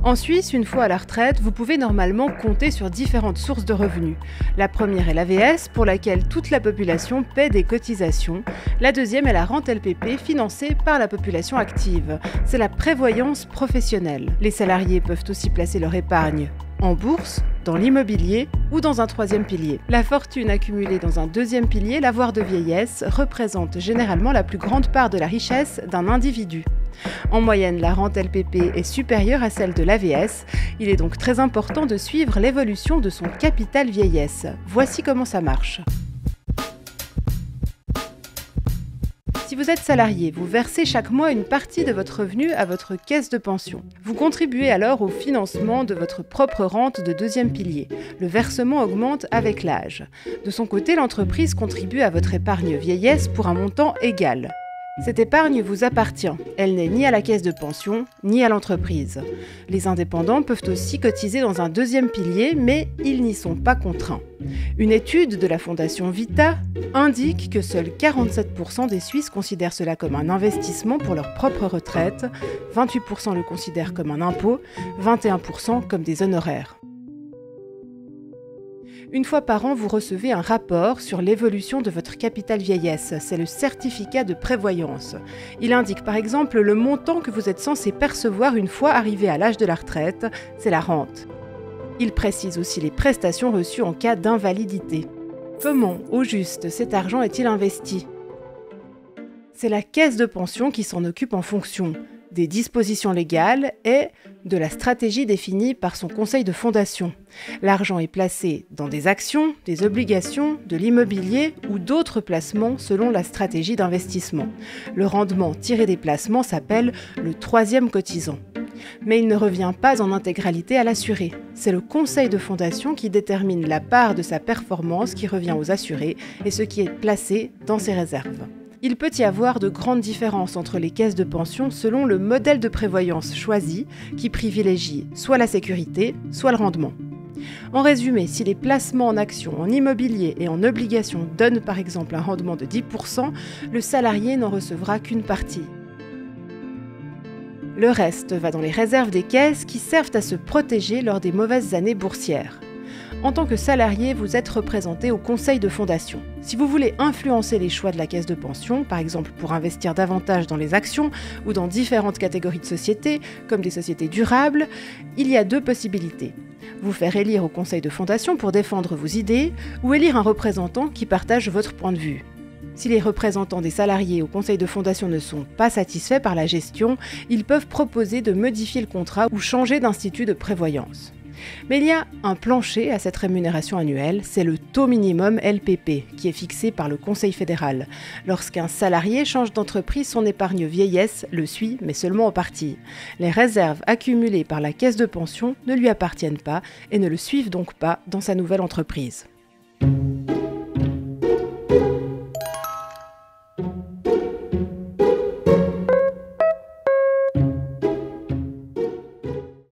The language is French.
En Suisse, une fois à la retraite, vous pouvez normalement compter sur différentes sources de revenus. La première est l'AVS, pour laquelle toute la population paie des cotisations. La deuxième est la rente LPP, financée par la population active. C'est la prévoyance professionnelle. Les salariés peuvent aussi placer leur épargne en bourse, dans l'immobilier ou dans un troisième pilier. La fortune accumulée dans un deuxième pilier, l'avoir de vieillesse, représente généralement la plus grande part de la richesse d'un individu. En moyenne, la rente LPP est supérieure à celle de l'AVS. Il est donc très important de suivre l'évolution de son capital vieillesse. Voici comment ça marche. Si vous êtes salarié, vous versez chaque mois une partie de votre revenu à votre caisse de pension. Vous contribuez alors au financement de votre propre rente de deuxième pilier. Le versement augmente avec l'âge. De son côté, l'entreprise contribue à votre épargne vieillesse pour un montant égal. Cette épargne vous appartient. Elle n'est ni à la caisse de pension, ni à l'entreprise. Les indépendants peuvent aussi cotiser dans un deuxième pilier, mais ils n'y sont pas contraints. Une étude de la Fondation Vita indique que seuls 47% des Suisses considèrent cela comme un investissement pour leur propre retraite, 28% le considèrent comme un impôt, 21% comme des honoraires. Une fois par an, vous recevez un rapport sur l'évolution de votre capital vieillesse. C'est le certificat de prévoyance. Il indique par exemple le montant que vous êtes censé percevoir une fois arrivé à l'âge de la retraite, c'est la rente. Il précise aussi les prestations reçues en cas d'invalidité. Comment, au juste, cet argent est-il investi ? C'est la caisse de pension qui s'en occupe en fonction des dispositions légales et de la stratégie définie par son conseil de fondation. L'argent est placé dans des actions, des obligations, de l'immobilier ou d'autres placements selon la stratégie d'investissement. Le rendement tiré des placements s'appelle le troisième cotisant. Mais il ne revient pas en intégralité à l'assuré. C'est le conseil de fondation qui détermine la part de sa performance qui revient aux assurés et ce qui est placé dans ses réserves. Il peut y avoir de grandes différences entre les caisses de pension selon le modèle de prévoyance choisi qui privilégie soit la sécurité, soit le rendement. En résumé, si les placements en actions, en immobilier et en obligations donnent par exemple un rendement de 10%, le salarié n'en recevra qu'une partie. Le reste va dans les réserves des caisses qui servent à se protéger lors des mauvaises années boursières. En tant que salarié, vous êtes représenté au conseil de fondation. Si vous voulez influencer les choix de la caisse de pension, par exemple pour investir davantage dans les actions ou dans différentes catégories de sociétés, comme des sociétés durables, il y a deux possibilités. Vous faire élire au conseil de fondation pour défendre vos idées ou élire un représentant qui partage votre point de vue. Si les représentants des salariés au conseil de fondation ne sont pas satisfaits par la gestion, ils peuvent proposer de modifier le contrat ou changer d'institut de prévoyance. Mais il y a un plancher à cette rémunération annuelle, c'est le taux minimum LPP, qui est fixé par le Conseil fédéral. Lorsqu'un salarié change d'entreprise, son épargne vieillesse le suit, mais seulement en partie. Les réserves accumulées par la caisse de pension ne lui appartiennent pas et ne le suivent donc pas dans sa nouvelle entreprise.